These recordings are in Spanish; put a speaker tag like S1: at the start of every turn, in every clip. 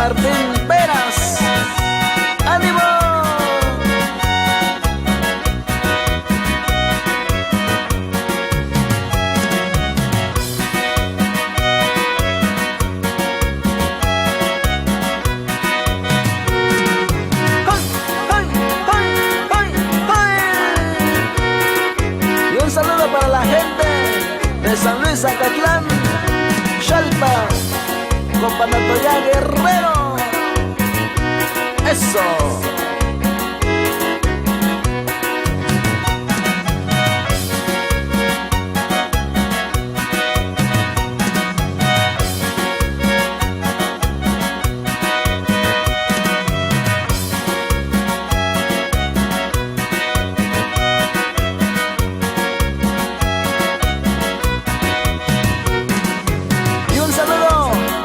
S1: Martín Peras. ¡Ánimo! Un saludo para la gente de San Luis, Zacatlán, Xalpa, Companatoya Guerrero. Eso.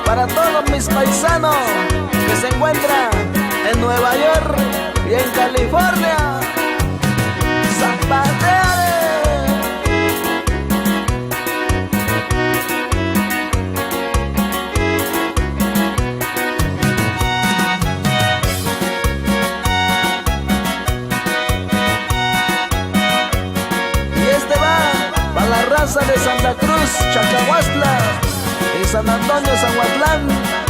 S1: Para todos mis paisanos que se encuentran en Nueva York y en California, zapateale. Y este va para la raza de Santa Cruz, Chacahuastla y San Antonio, San Huatlán.